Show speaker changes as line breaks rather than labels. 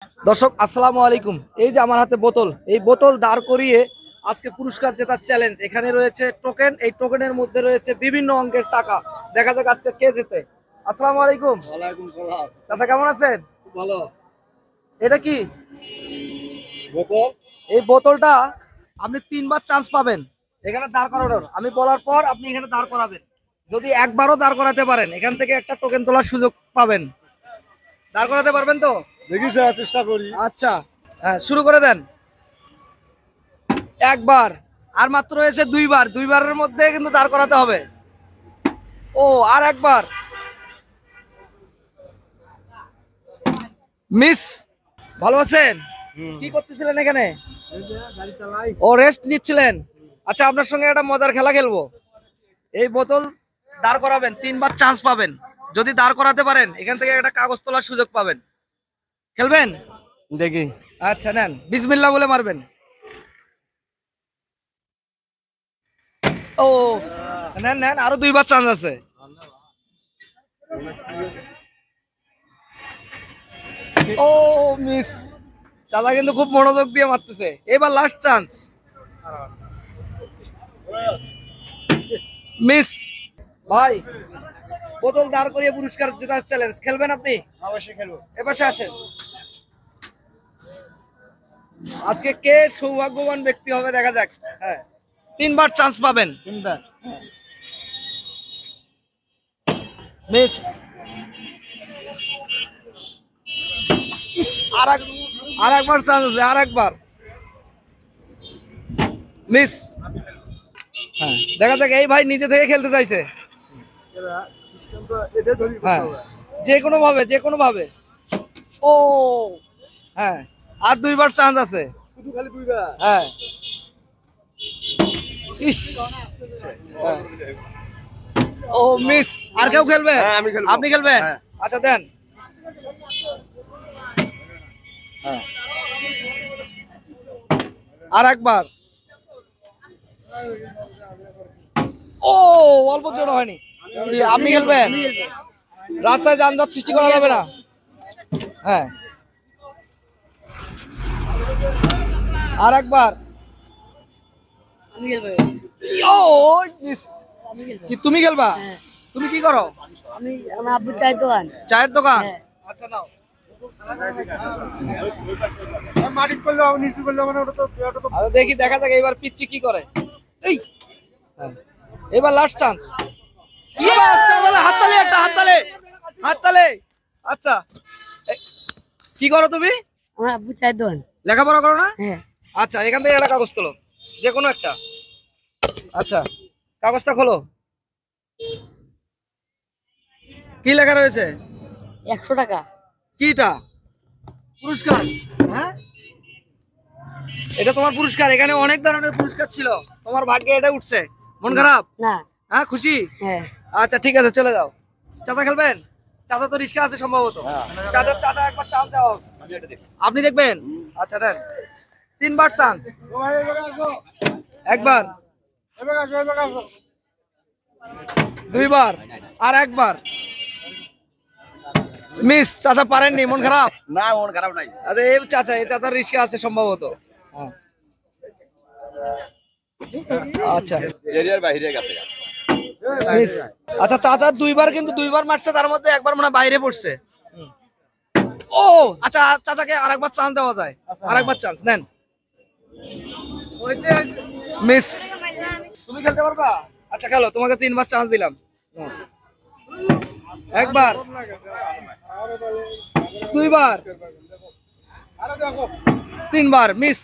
দর্শক আসসালামু আলাইকুম। এই যে আমার হাতে বোতল, এই বোতল দাঁড় করিয়ে আজকে পুরস্কার জেতার চ্যালেঞ্জ। এখানে রয়েছে টোকেন, এই টোকেনের মধ্যে রয়েছে বিভিন্ন অঙ্কের টাকা। দেখা যাক আজকে কে জেতে। আসসালামু আলাইকুম।
ওয়ালাইকুম সালাম।
চাচা কেমন আছেন?
খুব ভালো।
এটা কি
বোতল?
এই বোতলটা আপনি তিনবার চান্স পাবেন এখানে দাঁড় করানোর। আমি বলার পর আপনি এখানে দাঁড় করাবেন। যদি একবারও দাঁড় করাতে পারেন এখান থেকে একটা টোকেন তোলার সুযোগ পাবেন। দাঁড় করাতে পারবেন তো?
দেখি স্যার, চেষ্টা করি।
আচ্ছা, হ্যাঁ শুরু করে দেন। একবার, আর মাত্র হয়েছে দুইবার। দুইবারের মধ্যে কিন্তু দাঁড় করাতে হবে। ও, আর একবার মিস। ভালো আছেন? কি করতেছিলেন এখানে? ও, রেস্ট নিচ্ছিলেন। আচ্ছা, আপনার সঙ্গে একটা মজার খেলা খেলবো। এই বোতল দাঁড় করাবেন, তিনবার চান্স পাবেন। যদি দাঁড় করাতে পারেন এখান থেকে একটা কাগজ তোলার সুযোগ পাবেন। খেলবেন?
দেখি।
আচ্ছা নেন, বিসমিল্লাহ বলে মারবেন। ও, নেন নেন, আরো দুইবার চান্স আছে। ও মিস। চাচা কিন্তু খুব মনোযোগ দিয়ে মারতেছে। এবার লাস্ট চান্স। মিস। ভাই, বোতল দাঁড় করিয়ে পুরস্কার জেতার চ্যালেঞ্জ খেলবেন আপনি?
অবশ্যই খেলবো।
এপাশে আসেন। আজকে কে সৌভাগ্যবান ব্যক্তি হবে দেখা যাক। হ্যাঁ, তিনবার চান্স পাবেন।
তিনবার।
মিস। ইস, আর একবার চান্স আছে, আর একবার। মিস। হ্যাঁ, দেখা যাক। এই ভাই নিজে থেকে খেলতে চাইছে। হ্যাঁ, যে কোনো ভাবে, যে কোনো ভাবে। ও হ্যাঁ, আর দুইবার চান্স আছে।
শুধু খালি দুইবার?
হ্যাঁ। ইস। হ্যাঁ। ও মিস। আর কেউ খেলবে?
হ্যাঁ, আমি খেলবো।
আপনি খেলবেন?
হ্যাঁ।
আচ্ছা দেন। হ্যাঁ, আর একবার। ও, অল্প জোর হয়নি। আপনি খেলবেন? রাস্তায় যানজট সৃষ্টি করা যাবে না। হ্যাঁ, আর একবার। ও মিস। কি তুমি খেলবা? তুমি কি করো?
আমি আমার আব্বু চায়ের দোকান।
চায়ের দোকান?
হ্যাঁ।
আচ্ছা নাও।
মাটি করলে নিচু করলে মানে ওটা তো
আচ্ছা দেখি, দেখা যাক এবার পিচ্চি কি করে। এই হ্যাঁ, এবার লাস্ট চান্স। হাততালি, একটা হাততালি, হাততালি। আচ্ছা, কি করো তুমি?
আমার আব্বু চায়ের দোকান।
লেখাপড়া করো না?
হ্যাঁ।
আচ্ছা, এখান থেকে একটা কাগজ তোলো, যে কোনো একটা। আচ্ছা, কাগজটা খোলো। কি লেখা রয়েছে?
100 টাকা।
কিটা? পুরস্কার? হ্যাঁ, এটা তোমার পুরস্কার। এখানে অনেক ধরনের পুরস্কার ছিল, তোমার ভাগ্যে এটা উঠছে। মন খারাপ?
না।
হ্যাঁ, খুশি?
হ্যাঁ।
আচ্ছা ঠিক আছে, চলে যাও। চাচা খেলবেন? চাচা তো রিস্কা আছে সম্ভবত। চাচা চাচা একবার চান্স দাও। আপনি দেখবেন? আচ্ছা দেন। তিনবার চান্স। একবার, দুইবার, আর একবার। মিস। চাচা পারেননি, মন খারাপ?
না, মন খারাপ নাই।
আচ্ছা, এই চাচা, এই চাচার রিস্কা আছে সম্ভবত। হ্যাঁ। আচ্ছা
এরিয়ার বাইরে গেছে।
মিস। আচ্ছা, চাচা দুইবার, কিন্তু দুইবার মারছে, তার মধ্যে একবার মনে হয় বাইরে পড়ছে। ও আচ্ছা, চাচাকে আরেকবার চান্স দেওয়া যায়। আরেকবার চান্স নেন। মিস। তুমি খেলতে পারবা? আচ্ছা খেলো, তোমাকে তিনবার চান্স দিলাম। একবার, দুইবার, তিনবার। মিস।